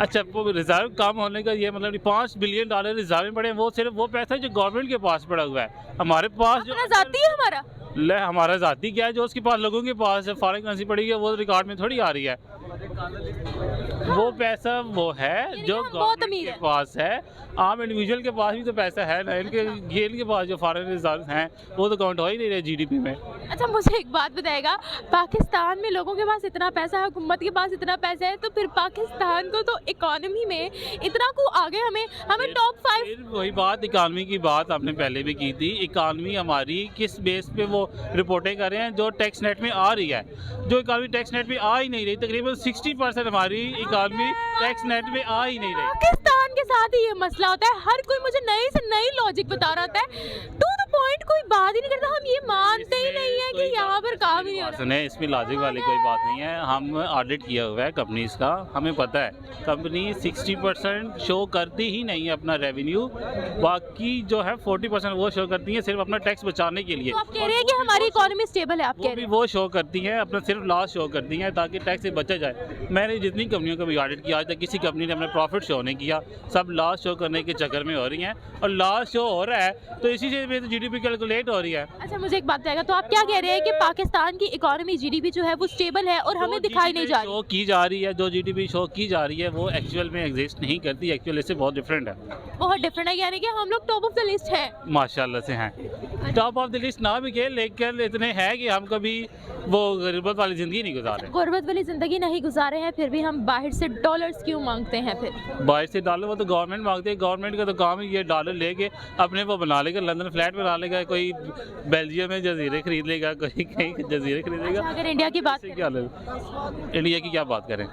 अच्छा, वो रिजर्व कम होने का ये मतलब $5 बिलियन रिजर्व में पड़े हैं, वो सिर्फ वो पैसा है जो गवर्नमेंट के पास पड़ा हुआ है। हमारे पास जो अपना जाती है हमारा। ले हमारा ज़ाती क्या है, जो उसके पास लोगों के पास है, फॉरेन करेंसी पड़ी है, वो रिकॉर्ड में थोड़ी आ रही है। वो पैसा वो है जो हम बहुत गवर्नमेंट अमीर के हैं। पास है। आम इंडिविजुअल के पास भी तो पैसा है ना, इनके पास जो फॉरेन रिजर्व हैं वो तो काउंट हो ही नहीं रहे जीडीपी में। अच्छा मुझे एक बात बताएगा, पाकिस्तान में लोगों के पास इतना पैसा है, हुकूमत के पास इतना पैसा है, तो फिर पाकिस्तान को तो इकोनॉमी में इतना को आगे हमें टॉप 5। फिर वही बात, इकानमी की बात आपने पहले भी की थी। इकानमी हमारी किस बेस पे वो रिपोर्टें कर रहे हैं जो टैक्स नेट में आ रही है, जो इकानमी टैक्स नेट में आ ही नहीं रही। तकरीबन 60% हमारी इकानमी टैक्स नेट में आ ही नहीं रही। पाकिस्तान के साथ ही ये मसला होता है, हर कोई मुझे नई से नई लॉजिक बता रहा होता है, टू द पॉइंट कोई बात ही नहीं करता। हम ये मानते ही नहीं है कि यहाँ पर काम ही नहीं हो रहा। सुने, इसमें लॉजिक वाली कोई बात नहीं है। हम ऑडिट किया हुआ है कंपनीज का, हमें पता है कंपनी 60% शो करती ही नहीं है अपना रेवेन्यू, बाकी जो है 40% वो शो करती है सिर्फ अपना टैक्स बचाने के लिए। तो आप कह रहे हैं कि हमारी इकोनॉमी स्टेबल है, आप कह रहे हैं। वो शो करती हैं अपना सिर्फ लॉस शो करती हैं ताकि टैक्स से बचा जाए। मैंने जितनी कंपनियों का भी ऑडिट किया आज तक किसी कंपनी ने अपना प्रॉफिट शो नहीं किया, सब लॉस शो करने के चक्कर में हो रही हैं, और लॉस शो हो रहा है तो इसी से जीडीपी कैलकुलेट हो रही है। अच्छा मुझे एक बात बताएगा, तो आप क्या कह रहे हैं कि पाकिस्तान की इकोनॉमी जीडीपी जो है वो स्टेबल है और हमें दिखाई नहीं जा रही? शो की जा रही है, जो जीडीपी शो की जा रही है वो एक्चुअल में एग्जिस्ट नहीं करती, एक्चुअल इससे बहुत डिफरेंट है। बहुत डिफरेंट है, यानी कि हम लोग टॉप ऑफ द लिस्ट है। माशाल्लाह से हैं, टॉप ऑफ द लिस्ट ना भी के, लेकिन इतने हैं कि हम कभी वो गुर्बत वाली ज़िंदगी नहीं गुजारे। गुर्बत वाली ज़िंदगी नहीं गुजारे हैं, फिर भी हम बाहर से डॉलर्स क्यों मांगते हैं? फिर बाहर से डॉलर वो तो गवर्नमेंट मांगती है, गवर्नमेंट का तो काम ही ये डॉलर लेके अपने वो बना लेगा, लंदन फ्लैट बना लेगा, कोई बेल्जियम में जजीरे खरीद लेगा, कोई कहीं जजीरे खरीदेगा। अगर इंडिया की बात क्या इंडिया की क्या बात करें,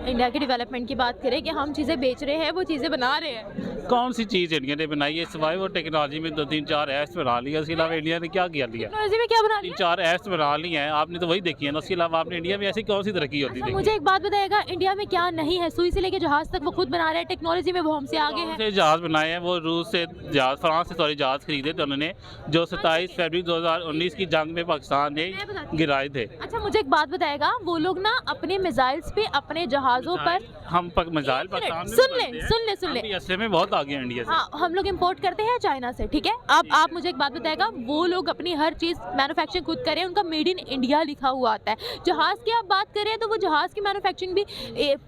इंडिया के डेवलपमेंट की बात करें कि हम चीज़ें बेच रहे हैं, वो चीज़ें बना रहे हैं, कौन सी चीज़ इंडिया ने बनाई है सिवाय वो टेक्नोलॉजी में 2-3-4 ऐप्स बना लिया, उसके अलावा इंडिया ने क्या किया लिया? टेक्नोलॉजी में क्या बना लिया? 3-4 ऐप्स बना ली हैं आपने, तो वही देखी है ना, उसके अलावा आपने इंडिया में ऐसी कौन सी तरक्की होती है? मुझे एक बात बताएगा, इंडिया में क्या नहीं है? सुई से लेके जहाज तक वो खुद बना रहे हैं, टेक्नोलॉजी में वो हमसे आगे हैं। जहाज बनाए हैं, वो रूस से जहाज, फ्रांस से सॉरी जहाज खरीदे थे उन्होंने, जो 27 फरवरी 2019 की जंग में पाकिस्तान ने गिराए थे। अच्छा मुझे एक बात बताएगा, वो लोग ना अपने मिसाइल्स पे, अपने जहाज़ों पर, हम मिसाइल पाकिस्तान में सुन ले ऐसे में बहुत आगे हैं इंडिया से। हाँ, हम लोग इंपोर्ट करते हैं चाइना से, ठीक है। आप मुझे एक बात बताएगा, वो लोग अपनी हर चीज़ मैन्युफैक्चरिंग खुद करें, उनका मेड इन इंडिया लिखा हुआ आता है। जहाज़ की आप बात करें तो वो जहाज़ की मैन्युफैक्चरिंग भी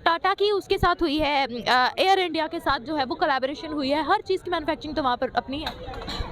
टाटा की उसके साथ हुई है, एयर इंडिया के साथ जो है वो कोलैबोरेशन हुई है, हर चीज़ की मैन्युफैक्चरिंग तो वहाँ पर अपनी है।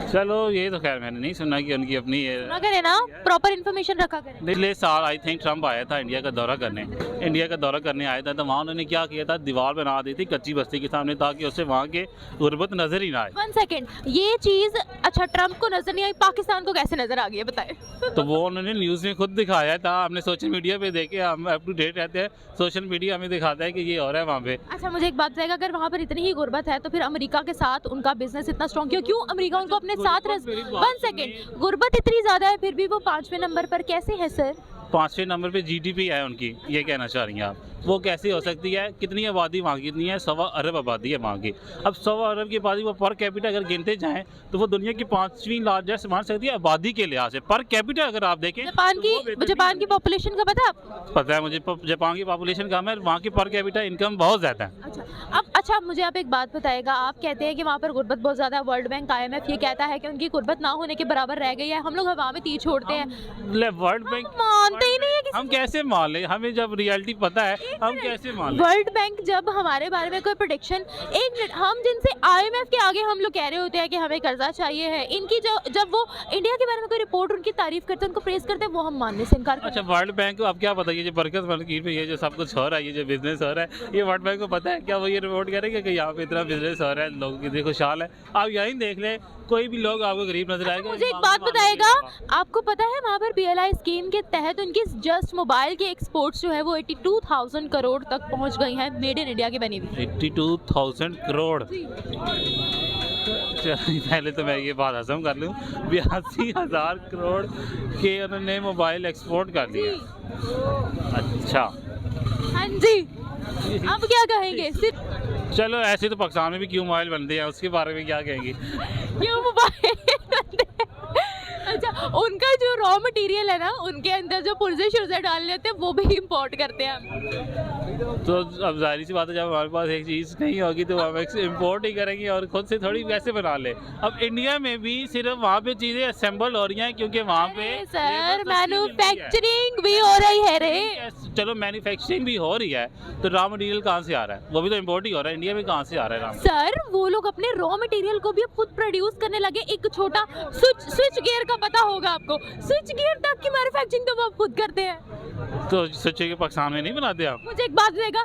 चलो ये तो खैर मैंने नहीं सुना कि उनकी अपनी ना करें ना, प्रॉपर इन्फॉर्मेशन रखा करें। पिछले साल आई थिंक ट्रम्प आया था इंडिया का दौरा करने, आया था, तो वहाँ उन्होंने क्या किया था, दीवार बना दी थी कच्ची बस्ती के सामने ताकि उससे वहाँ के गुर्बत नजर ही ना आए। 1 सेकेंड, ये चीज़ अच्छा ट्रम्प को नजर नहीं आई, पाकिस्तान को कैसे नजर आ गई है बताए? तो वो उन्होंने न्यूज़ में खुद दिखाया था, हमने सोशल मीडिया पे देखे, हम अप टू डेट रहते हैं, सोशल मीडिया हमें दिखाता है कि ये हो रहा है वहाँ पे। अच्छा मुझे एक बात बताएगा, अगर वहाँ पर इतनी ही गुर्बत है तो फिर अमेरिका के साथ उनका बिजनेस इतना स्ट्रॉन्ग क्यों अमेरिका उनको अपने साथ 1 सेकेंड, गुर्बत इतनी ज़्यादा है फिर भी वो 5वें नंबर पर कैसे है सर? 5वें नंबर पे जीडीपी है उनकी, ये कहना चाह रही हैं आप? वो कैसे हो सकती है? कितनी आबादी वहाँ की? कितनी है? 1.25 अरब आबादी है वहाँ की। अब 1.25 अरब की आबादी वो पर कैपिटा अगर गिनते जाएं तो वो दुनिया की 5वीं लार्जेस्ट मान सकती है आबादी के लिहाज से। पर कैपिटा अगर आप देखें, जापान की पॉपुलेशन का पता है आपको? पता है मुझे, जापान की पॉपुलेशन कम है, वहाँ की पर कैपिटा इनकम बहुत ज़्यादा है। अच्छा मुझे आप एक बात बताएगा, आप कहते हैं कि वहाँ पर गुर्बत बहुत ज़्यादा है, वर्ल्ड बैंक IMF ये कहता है कि उनकी गुर्बत ना होने के बराबर रह गई है, हम लोग हवा में तीर छोड़ते हैं, वर्ल्ड बैंक मानते ही नहीं है। हम कैसे मान ले? हमें जब रियलिटी पता है हम कैसे मान ले? वर्ल्ड बैंक जब हमारे बारे में कोई प्रोडिक्शन, एक मिनट, हम जिनसे IMF के आगे हम लोग कह रहे होते हैं कि हमें कर्जा चाहिए है, इनकी जब वो इंडिया के बारे में कोई रिपोर्ट उनकी तारीफ करते हैं, उनको प्रेस करते हैं, वो हम मानने से इनकार करते हैं। अच्छा, वर्ल्ड बैंक को आप क्या पता, ये जो बरकत फकीर में ये जो सब कुछ हो रहा है, ये जो बिजनेस हो रहा है, ये वर्ल्ड बैंक को पता है क्या? वो ये रिपोर्ट करेंगे कि यहाँ पे इतना बिजनेस हो रहा है, लोगों की देखो खुशहाल है। आप यहीं देख लें, कोई भी लोग आपको गरीब नजर आएगा। मुझे एक बात बताएगा, आपको पता है वहाँ पर BLI स्कीम के तहत उनकी जस्ट मोबाइल के एक्सपोर्ट्स जो है वो 82,000 करोड़ तक पहुँच गई हैं, मेड इन इंडिया की बनी हुई। 82,000 करोड़। पहले तो मैं ये बात हजम कर लूँ, 82,000 करोड़ के उन्होंने मोबाइल एक्सपोर्ट कर दिया। अच्छा, हाँ जी, अब क्या कहेंगे? चलो ऐसे तो पाकिस्तान में भी क्यों मोबाइल बनते हैं, उसके बारे में क्या कहेंगे? क्यों मोबाइल? अच्छा, उनका जो रॉ मटेरियल है ना, उनके अंदर जो पुर्जे शुर्जे डाल लेते हैं वो भी इंपोर्ट करते हैं। तो अब जाहिर सी बात है, जब हमारे पास एक चीज़ नहीं होगी तो हम इम्पोर्ट ही करेंगे और खुद से थोड़ी कैसे बना ले। अब इंडिया में भी सिर्फ वहाँ पे चीज़ें असेंबल हो रही हैं क्योंकि वहाँ पे सर मैन्युफैक्चरिंग भी हो रही है रे। चलो मैन्युफैक्चरिंग भी हो रही है, तो रॉ मटेरियल कहाँ से आ रहा है? वो भी तो इम्पोर्ट ही हो रहा है। इंडिया में कहाँ से आ रहा है रॉ? सर वो लोग अपने रॉ मटेरियल को भी अब खुद प्रोड्यूस करने लगे। एक छोटा स्विच गियर का पता होगा आपको, स्विच गियर तक की मैन्युफैक्चरिंग तो वो अब खुद करते हैं। तो सोचिए कि पाकिस्तान में नहीं बनाते आप? मुझे एक बात देगा,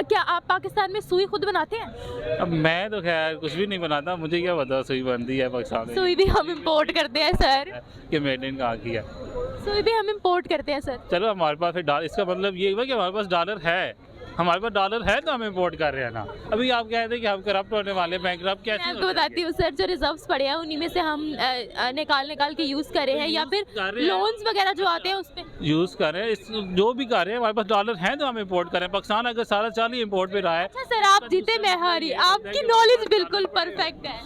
क्या आप पाकिस्तान में सुई खुद बनाते हैं? अब मैं तो खैर कुछ भी नहीं बनाता, मुझे क्या पता सुई बनती है पाकिस्तान में। सुई भी हम इंपोर्ट करते हैं सर, कि मेड इन कहाँ की है। सुई भी हम इंपोर्ट करते हैं सर। चलो हमारे पास फिर डॉलर, इसका मतलब ये हुआ कि हमारे पास डॉलर है, हमारे पास डॉलर है तो हम इंपोर्ट कर रहे हैं ना। अभी आप कह रहे थे कि हम करप्ट होने वाले, बैंकरप्ट कैसे? मैं आपको बताती हूँ सर, जो रिजर्व्स पड़े हैं उन्हीं में से हम निकाल के यूज़ कर रहे हैं, या फिर लोन्स वगैरह जो आते हैं उस पर यूज़ कर रहे हैं। जो भी कर रहे हैं, हमारे पास डॉलर हैं तो हम इंपोर्ट करें। पाकिस्तान अगर सारा चाल ही इंपोर्ट पे रहा है। अच्छा सर, आप जीते मैं हारी, आपकी नॉलेज बिल्कुल परफेक्ट है,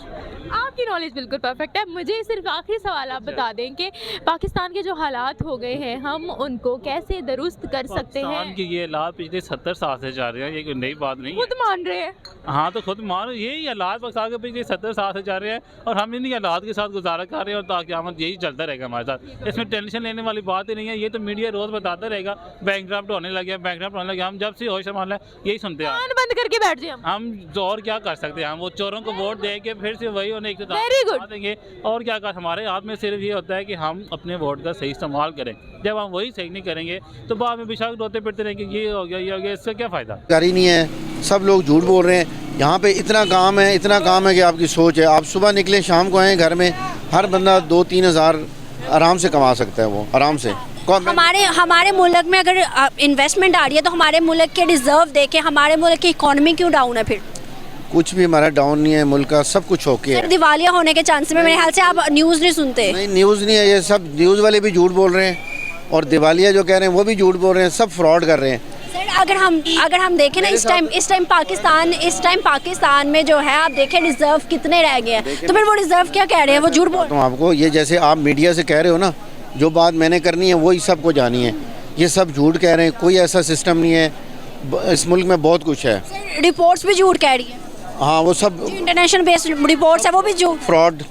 आपकी नॉलेज बिल्कुल परफेक्ट है। मुझे सिर्फ आखिरी सवाल आप बता दें कि पाकिस्तान के जो हालात हो गए हैं हम उनको कैसे दुरुस्त कर सकते हैं? पाकिस्तान के ये हालात पिछले 70 साल से जा रहे हैं, ये कोई नई बात नहीं है। खुद मान रहे हैं। हाँ तो खुद मान, यही हालात पाकिस्तान के पिछले 70 साल से जा रहे हैं और हम इन्हीं हालात के साथ गुजारा कर रहे हैं और ताक़यामत यही चलता रहेगा हमारे साथ। इसमें टेंशन लेने वाली बात ही नहीं है। ये तो मीडिया रोज़ बताता रहेगा बैंकरप्ट होने लगे, बैंकरप्ट होने लगे। हम जब से होश संभाला यही सुनते हैं। कान बंद करके बैठ जाए हम तो और क्या कर सकते हैं? हम वो चोरों को वोट दे के फिर से वही उन्हें Very good. देंगे और क्या कर। हमारे हाथ में सिर्फ ये होता है कि हम अपने वोट का सही इस्तेमाल करें। जब हम वही सही नहीं करेंगे तो बाद में बेशक रोते फिरते रहेंगे, ये हो गया, ये हो गया, इससे क्या फ़ायदा? कारी नहीं है, सब लोग झूठ बोल रहे हैं। यहाँ पे इतना काम है, इतना काम है कि आपकी सोच है। आप सुबह निकले शाम को आए घर में, हर बंदा 2-3 हज़ार आराम से कमा सकता है, वो आराम से। हमारे मुल्क में अगर इन्वेस्टमेंट आ रही है तो हमारे मुल्क के रिजर्व देके हमारे मुल्क की इकोनॉमी क्यों डाउन है? फिर कुछ भी हमारा डाउन नहीं है, मुल्क का सब कुछ ओके है। दिवालिया होने के चांस में मेरे ख्याल से आप न्यूज़ नहीं सुनते। नहीं, न्यूज़ नहीं है, ये सब न्यूज़ वाले भी झूठ बोल रहे हैं और दिवालिया जो कह रहे हैं वो भी झूठ बोल रहे हैं, सब फ्रॉड कर रहे हैं। सर अगर हम देखें ना, इस टाइम पाकिस्तान में जो है, आप देखें रिजर्व कितने रह गए हैं, तो फिर वो रिजर्व क्या कह रहे हैं? वो झूठ बोल रहे हैं। आपको ये जैसे आप मीडिया से कह रहे हो ना, जो बात मैंने करनी है वही सबको जानी है, ये सब झूठ कह रहे हैं। कोई ऐसा सिस्टम नहीं है, इस मुल्क में बहुत कुछ है। रिपोर्ट्स भी झूठ कह रही है। हाँ, वो सब इंटरनेशनल बेस्ड रिपोर्ट्स है, वो भी झूठ, फ्रॉड।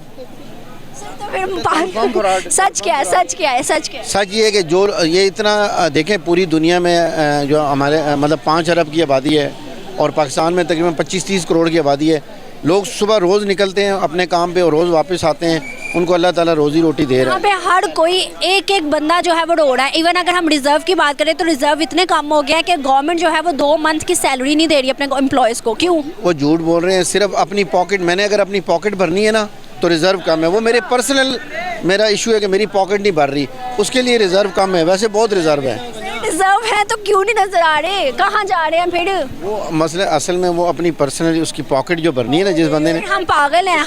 सच क्या है? सच क्या है? सच क्या है? सच ये है कि जो ये इतना देखें, पूरी दुनिया में जो हमारे मतलब 5 अरब की आबादी है और पाकिस्तान में तकरीबन 25-30 करोड़ की आबादी है। लोग सुबह रोज़ निकलते हैं अपने काम पे और रोज़ वापस आते हैं, उनको अल्लाह ताला रोज़ी रोटी दे रहा है। यहाँ पे हर कोई एक बंदा जो है वो रो रहा है। इवन अगर हम रिजर्व की बात करें तो रिजर्व इतने कम हो गया है कि गवर्नमेंट जो है वो 2 मंथ की सैलरी नहीं दे रही अपने एम्प्लॉयज़ को। क्यों? वो झूठ बोल रहे हैं, सिर्फ अपनी पॉकेट। मैंने अगर अपनी पॉकेट भरनी है ना तो रिज़र्व कम है। वो मेरे पर्सनल मेरा इशू है कि मेरी पॉकेट नहीं भर रही, उसके लिए रिज़र्व कम है। वैसे बहुत रिज़र्व है। रिजर्व है तो क्यों नहीं नजर आ रहे? कहाँ जा रहे हैं फिर? वो मसले असल में वो अपनी पर्सनल उसकी पॉकेट जो भरनी है ना जिस बंदे ने। हम पागल हैं,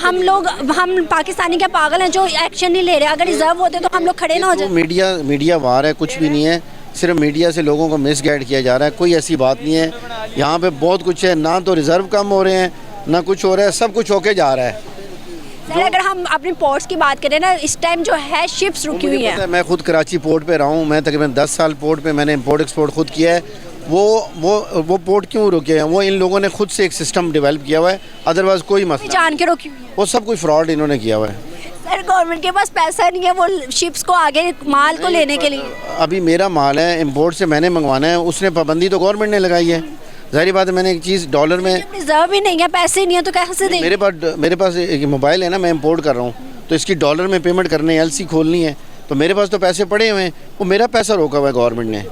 हम पाकिस्तानी क्या पागल हैं जो एक्शन नहीं ले रहे? अगर रिजर्व होते तो हम लोग खड़े ना हो जाते। मीडिया वार है, कुछ भी नहीं है। सिर्फ मीडिया से लोगों को मिसगाइड किया जा रहा है, कोई ऐसी बात नहीं है। यहाँ पे बहुत कुछ है, ना तो रिजर्व कम हो रहे हैं ना कुछ हो रहा है, सब कुछ होके जा रहा है। सर अगर हम अपने पोर्ट्स की बात करें ना, इस टाइम जो है शिप्स रुकी हुई हैं। मैं खुद कराची पोर्ट पे रहा हूँ, मैं तकरीबन 10 साल पोर्ट पे मैंने इम्पोर्ट एक्सपोर्ट खुद किया है। वो पोर्ट क्यों रुके हैं? वो इन लोगों ने खुद से एक सिस्टम डेवलप किया हुआ है, अदरवाइज कोई मसला जान के रुकी हुई है। वो सब कुछ फ्रॉड इन्होंने किया हुआ है। सर गवर्नमेंट के पास पैसा नहीं है वो शिप्स को आगे माल को लेने के लिए। अभी मेरा माल है, इम्पोर्ट से मैंने मंगवाना है, उसने पाबंदी तो गवर्नमेंट ने लगाई है। ज़ाहिर बात है, मैंने एक चीज़ डॉलर में रिजर्व ही नहीं है, पैसे नहीं है तो कैसे देंगे? मेरे पास एक मोबाइल है ना, मैं इंपोर्ट कर रहा हूँ तो इसकी डॉलर में पेमेंट करनी है, LC खोलनी है, तो मेरे पास तो पैसे पड़े हुए हैं। वो मेरा पैसा रोका हुआ है गवर्नमेंट ने।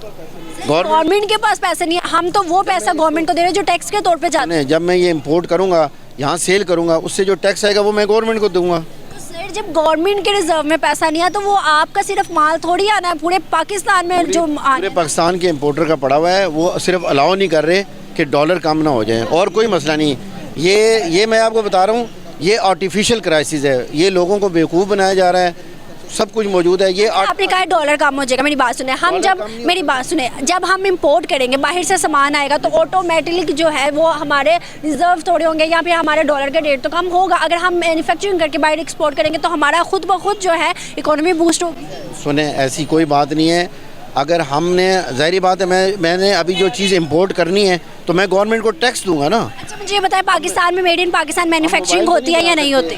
गवर्नमेंट के पास पैसे नहीं है, हम तो वो पैसा गवर्नमेंट को दे रहे हैं जो टैक्स के तौर पे जाता है। जब मैं ये इंपोर्ट करूँगा, यहाँ सेल करूँगा, उससे जो टैक्स आएगा वो मैं गवर्नमेंट को दूँगा। सर जब गवर्नमेंट के रिजर्व में पैसा नहीं है तो वो आपका सिर्फ माल थोड़ी आना है, पूरे पाकिस्तान में जो पूरे पाकिस्तान के इम्पोर्टर का पड़ा हुआ है। वो सिर्फ अलाउ नहीं कर रहे कि डॉलर कम ना हो जाए, और कोई मसला नहीं। ये मैं आपको बता रहा हूँ, ये आर्टिफिशियल क्राइसिस है, ये लोगों को बेवकूफ़ बनाया जा रहा है। सब कुछ मौजूद है। ये आपने कहा डॉलर कम हो जाएगा, मेरी बात सुने। जब हम इंपोर्ट करेंगे, बाहर से सामान आएगा तो ऑटोमेटिकली जो है वो हमारे रिजर्व थोड़े होंगे या फिर हमारे डॉलर का रेट तो कम होगा। अगर हम मैन्युफैक्चरिंग करके बाहर एक्सपोर्ट करेंगे तो हमारा खुद ब खुद जो है इकोनॉमी बूस्ट होगी। सुने, ऐसी कोई बात नहीं है। अगर हमने ज़ाहिर बात है मैंने अभी जो चीज़ इंपोर्ट करनी है तो मैं गवर्नमेंट को टैक्स दूंगा ना। अच्छा मुझे ये बताएं, पाकिस्तान में मेड इन पाकिस्तान मैन्युफैक्चरिंग होती है या नहीं होती?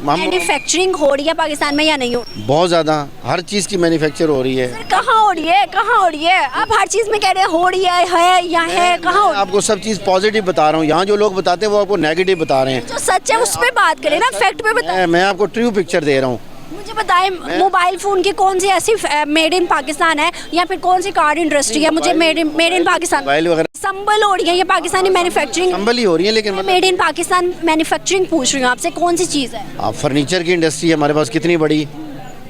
मैन्युफैक्चरिंग हो रही है पाकिस्तान में या नहीं हो? बहुत ज़्यादा, हर चीज़ की मैन्युफैक्चर हो रही है। सर कहाँ हो रही है, कहाँ हो रही है? आप हर चीज़ में कह रहे हैं हो रही है या है, कहाँ हो रही है? आपको सब चीज़ पॉजिटिव बता रहा हूँ, यहाँ जो लोग बताते हैं वो आपको नेगेटिव बता रहे हैं। जो सच है उस पर बात करें ना, फैक्ट पे बताएं। मैं आपको ट्रू पिक्चर दे रहा हूँ। मुझे बताएं मोबाइल फ़ोन की कौन सी ऐसी मेड इन पाकिस्तान है या फिर कौन सी कार इंडस्ट्री है मुझे मेड इन पाकिस्तान? मोबाइल वगैरह संबल हो रही है, ये पाकिस्तानी मैन्युफैक्चरिंग संभल ही हो रही है, लेकिन मेड इन पाकिस्तान मैन्युफैक्चरिंग पूछ रही हूँ आपसे, कौन सी चीज़ है? आप फर्नीचर की इंडस्ट्री है हमारे पास कितनी बड़ी,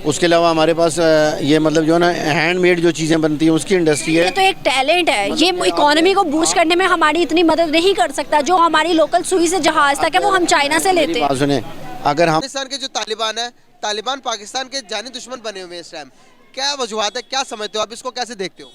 उसके अलावा हमारे पास ये मतलब जो ना हैंडमेड जो चीज़ें बनती हैं उसकी इंडस्ट्री ये है। तो एक टैलेंट है, ये इकोनॉमी को बूस्ट करने में हमारी इतनी मदद नहीं कर सकता। जो हमारी लोकल सुई से जहाज तक है वो हम चाइना से लेते हैं। बात सुने, अगर हम पाकिस्तान के जो तालिबान है, तालिबान पाकिस्तान के जानी दुश्मन बने हुए हैं इस टाइम, क्या वजूहत है, क्या समझते हो आप, इसको कैसे देखते हो?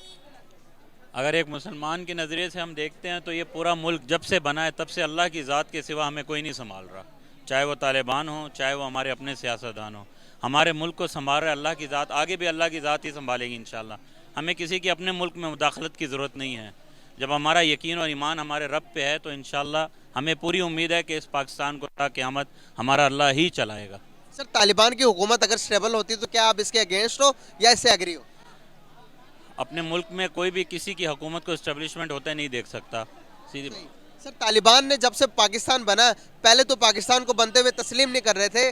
अगर एक मुसलमान के नज़रिए से हम देखते हैं तो ये पूरा मुल्क जब से बना है तब से अल्लाह की ज़ात के सिवा हमें कोई नहीं संभाल रहा, चाहे वो तालिबान हो चाहे वो हमारे अपने सियासतदान हो। हमारे मुल्क को संभाल रहा है अल्लाह की ज़ात, आगे भी अल्लाह की ज़ात ही संभालेगी इंशाल्लाह। हमें किसी की अपने मुल्क में मुदाखलत की ज़रूरत नहीं है। जब हमारा यकीन और ईमान हमारे रब पे है तो इंशाल्लाह हमें पूरी उम्मीद है कि इस पाकिस्तान को ता क़यामत हमारा अल्लाह ही चलाएगा। सर तालिबान की हुकूमत अगर स्टेबल होती तो क्या आप इसके अगेंस्ट हो या इससे एग्री हो? अपने मुल्क में कोई भी किसी की हुकूमत को इस्टेब्लिशमेंट होते नहीं देख सकता, सीधी। सर तालिबान ने जब से पाकिस्तान बना, पहले तो पाकिस्तान को बनते हुए तस्लीम नहीं कर रहे थे,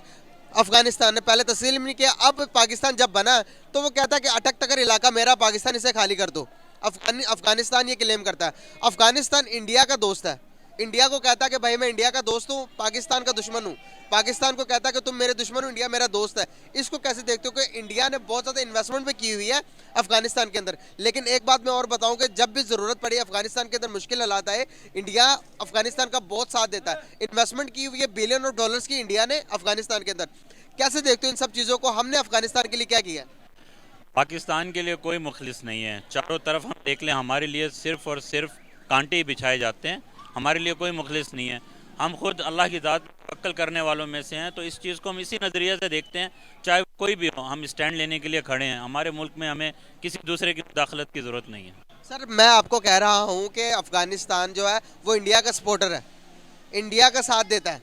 अफगानिस्तान ने पहले तस्लीम नहीं किया, अब पाकिस्तान जब बना तो वो कहता है कि अटक तकर इलाका मेरा, पाकिस्तान इसे खाली कर दो। अफगानिस्तान ये क्लेम करता है। अफगानिस्तान इंडिया का दोस्त है, इंडिया को कहता है कि भाई मैं इंडिया का दोस्त हूँ, पाकिस्तान का दुश्मन हूँ। पाकिस्तान को कहता है कि तुम मेरे दुश्मन हो, इंडिया मेरा दोस्त है। इसको कैसे देखते हो कि इंडिया ने बहुत ज़्यादा इन्वेस्टमेंट भी की हुई है अफगानिस्तान के अंदर, लेकिन एक बात मैं और बताऊं कि जब भी ज़रूरत पड़ी अफगानिस्तान के अंदर मुश्किल हालात आए, इंडिया अफगानिस्तान का बहुत साथ देता है। इन्वेस्टमेंट की हुई है बिलियन ऑफ डॉलर्स की इंडिया ने अफगानिस्तान के अंदर। कैसे देखते हो इन सब चीज़ों को, हमने अफगानिस्तान के लिए क्या किया? पाकिस्तान के लिए कोई मुखलिस नहीं है। चारों तरफ हम देख लें, हमारे लिए सिर्फ़ और सिर्फ कांटे ही बिछाए जाते हैं, हमारे लिए कोई मुखलिस नहीं है। हम खुद अल्लाह की ज़ात तवक्कुल करने वालों में से हैं, तो इस चीज़ को हम इसी नज़रिए से देखते हैं। चाहे कोई भी हो, हम स्टैंड लेने के लिए खड़े हैं। हमारे मुल्क में हमें किसी दूसरे की मुदाखलत की ज़रूरत नहीं है। सर मैं आपको कह रहा हूँ कि अफगानिस्तान जो है वो इंडिया का सपोर्टर है, इंडिया का साथ देता है।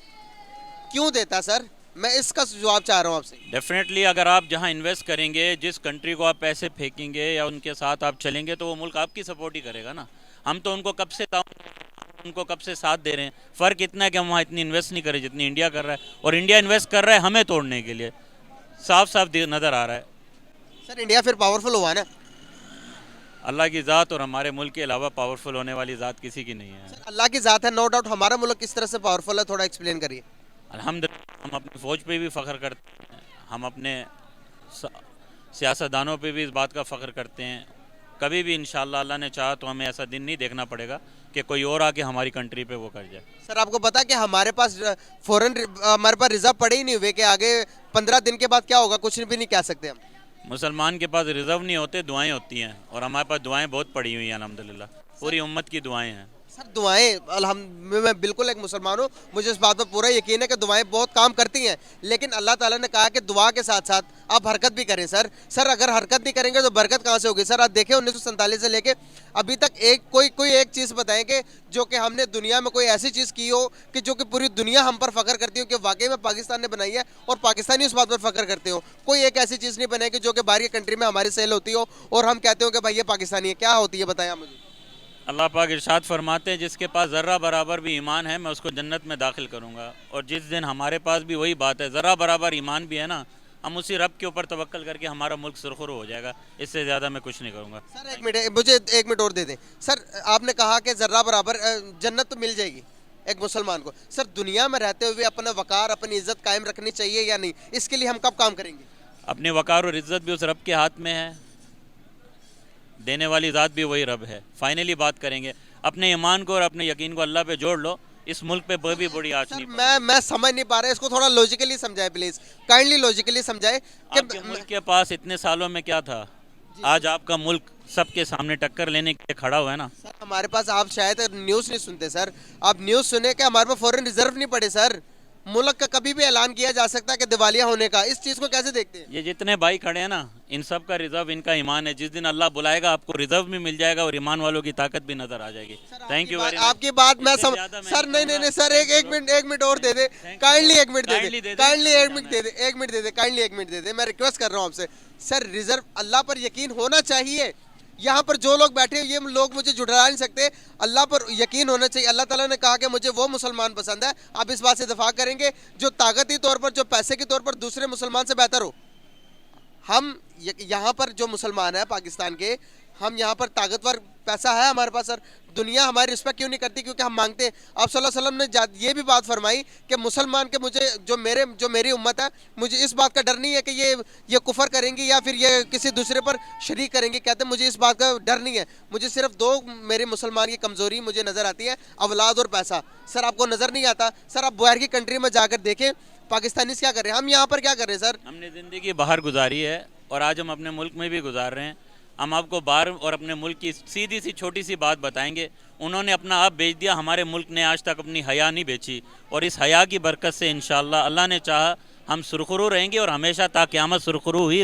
क्यों देता है सर? मैं इसका जवाब चाह रहा हूँ आपसे। डेफिनेटली अगर आप जहाँ इन्वेस्ट करेंगे, जिस कंट्री को आप पैसे फेंकेंगे या उनके साथ आप चलेंगे, तो वो मुल्क आपकी सपोर्ट ही करेगा ना। हम तो उनको कब से साथ दे रहे हैं। फ़र्क इतना है कि हम वहाँ इतनी इन्वेस्ट नहीं कर रहे जितनी इंडिया कर रहा है, और इंडिया इन्वेस्ट कर रहा है हमें तोड़ने के लिए, साफ साफ नज़र आ रहा है। सर इंडिया फिर पावरफुल हुआ ना? अल्लाह की ज़ात और हमारे मुल्क के अलावा पावरफुल होने वाली ज़ात किसी की नहीं है। सर अल्लाह की ज़ात है, नो डाउट। हमारा मुल्क किस तरह से पावरफुल है, थोड़ा एक्सप्लेन करिए। अल्हम्दुलिल्लाह हम अपनी फ़ौज पे भी फ़ख्र करते हैं, हम अपने सियासतदानों पे भी इस बात का फ़ख्र करते हैं। कभी भी इंशाअल्लाह अल्लाह ने चाहा तो हमें ऐसा दिन नहीं देखना पड़ेगा कि कोई और आके हमारी कंट्री पे वो कर जाए। सर आपको पता है कि हमारे पास हमारे पास रिजर्व पड़े ही नहीं हुए कि आगे 15 दिन के बाद क्या होगा, कुछ भी नहीं कह सकते हम। मुसलमान के पास रिजर्व नहीं होते, दुआएं होती हैं, और हमारे पास दुआएं बहुत पड़ी हुई हैं अल्हम्दुलिल्लाह, पूरी उम्मत की दुआएं हैं। सर दुआएं मैं बिल्कुल एक मुसलमान हूँ, मुझे इस बात पर पूरा यकीन है कि दुआएं बहुत काम करती हैं, लेकिन अल्लाह ताला ने कहा कि दुआ के साथ साथ आप हरकत भी करें। सर अगर हरकत नहीं करेंगे तो बरकत कहाँ से होगी? सर आप देखें 1947 से लेके अभी तक कोई एक चीज़ बताएंगे जो कि हमने दुनिया में कोई ऐसी चीज़ की हो कि जो कि पूरी दुनिया हम पर फ़ख्र करती हो कि वाकई में पाकिस्तान ने बनाई है और पाकिस्तानी उस बात पर फ़ख्र करते हो। कोई एक ऐसी चीज़ नहीं बनाई कि जो कि बाहर की कंट्री में हमारी सेल होती हो और हम कहते हो कि भाई ये पाकिस्तानी है। क्या होती है बताएं आप मुझे। अल्लाह पाक इरशाद फरमाते हैं, जिसके पास ज़र्रा बराबर भी ईमान है मैं उसको जन्नत में दाखिल करूँगा। और जिस दिन हमारे पास भी वही बात है, ज़र्रा बराबर ईमान भी है ना, हम उसी रब के ऊपर तवक्कल करके हमारा मुल्क सुरखुर हो जाएगा। इससे ज़्यादा मैं कुछ नहीं करूँगा। सर एक मिनट, मुझे 1 मिनट और दे दें। सर आपने कहा कि ज़र्रा बराबर जन्नत तो मिल जाएगी एक मुसलमान को। सर दुनिया में रहते हुए अपना वक़ार, अपनी इज़्ज़त कायम रखनी चाहिए या नहीं? इसके लिए हम कब काम करेंगे? अपने वक़ार और इज़्ज़त भी उस रब के हाथ में है, देने वाली ज़ात भी वही रब है। फाइनली बात करेंगे, अपने ईमान को और अपने यकीन को अल्लाह पे जोड़ लो, इस मुल्क पे भी बड़ी आँच नहीं। मैं समझ नहीं पा रहा, इसको थोड़ा लॉजिकली समझाए प्लीज़, काइंडली लॉजिकली समझाए कि आपके मुल्क के पास इतने सालों में क्या था? आज आपका मुल्क सबके सामने टक्कर लेने के लिए खड़ा हुआ है ना। सर हमारे पास, आप शायद न्यूज़ नहीं सुनते सर, आप न्यूज़ सुने कि हमारे पास फॉरेन रिजर्व नहीं पड़े सर। मुल्क का कभी भी ऐलान किया जा सकता है कि दिवालिया होने का। इस चीज़ को कैसे देखते हैं? ये जितने भाई खड़े हैं ना, इन सब का रिजर्व इनका ईमान है। जिस दिन अल्लाह बुलाएगा आपको रिजर्व भी मिल जाएगा और ईमान वालों की ताकत भी नजर आ जाएगी। Thank you very much. आपकी बात मैं इससे समझ ज़्यादा मैं सर नहीं नहीं कहूँगा। सर एक मिनट और दे दे काइंडली एक मिनट दे दे काइंडली एक मिनट दे दे एक मिनट दे दे काइंडली एक मिनट दे दे मैं रिक्वेस्ट कर रहा हूँ आपसे सर रिजर्व अल्लाह पर यकीन होना चाहिए। यहाँ पर जो लोग बैठे हैं ये लोग मुझे जुड़वा नहीं सकते। अल्लाह पर यकीन होना चाहिए। अल्लाह ताला ने कहा कि मुझे वो मुसलमान पसंद है। आप इस बात से दफा करेंगे जो ताकती तौर पर जो पैसे के तौर पर दूसरे मुसलमान से बेहतर हो। हम यहाँ पर जो मुसलमान है पाकिस्तान के हम यहाँ पर ताकतवर पैसा है हमारे पास सर। दुनिया हमारी रिस्पेक्ट क्यों नहीं करती? क्योंकि हम मांगते हैं। आप सल्लल्लाहु अलैहि वसल्लम ने ये भी बात फरमाई कि मुसलमान के मुझे जो मेरी उम्मत है मुझे इस बात का डर नहीं है कि ये कुफर करेंगी या फिर ये किसी दूसरे पर शरीक करेंगी। कहते हैं मुझे इस बात का डर नहीं है। मुझे सिर्फ दो मेरे मुसलमान की कमज़ोरी मुझे नज़र आती है, औलाद और पैसा। सर आपको नज़र नहीं आता? सर आप बाहर की कंट्री में जाकर देखें पाकिस्तानी क्या कर रहे हैं, हम यहाँ पर क्या कर रहे हैं सर? हमने ज़िंदगी बाहर गुजारी है और आज हम अपने मुल्क में भी गुजार रहे हैं। हम आपको बाहर और अपने मुल्क की सीधी सी छोटी सी बात बताएंगे। उन्होंने अपना आप बेच दिया, हमारे मुल्क ने आज तक अपनी हया नहीं बेची और इस हया की बरकत से इंशाअल्लाह अल्लाह ने चाहा हम सुरखरू रहेंगे और हमेशा ता क़यामत सुरखरू ही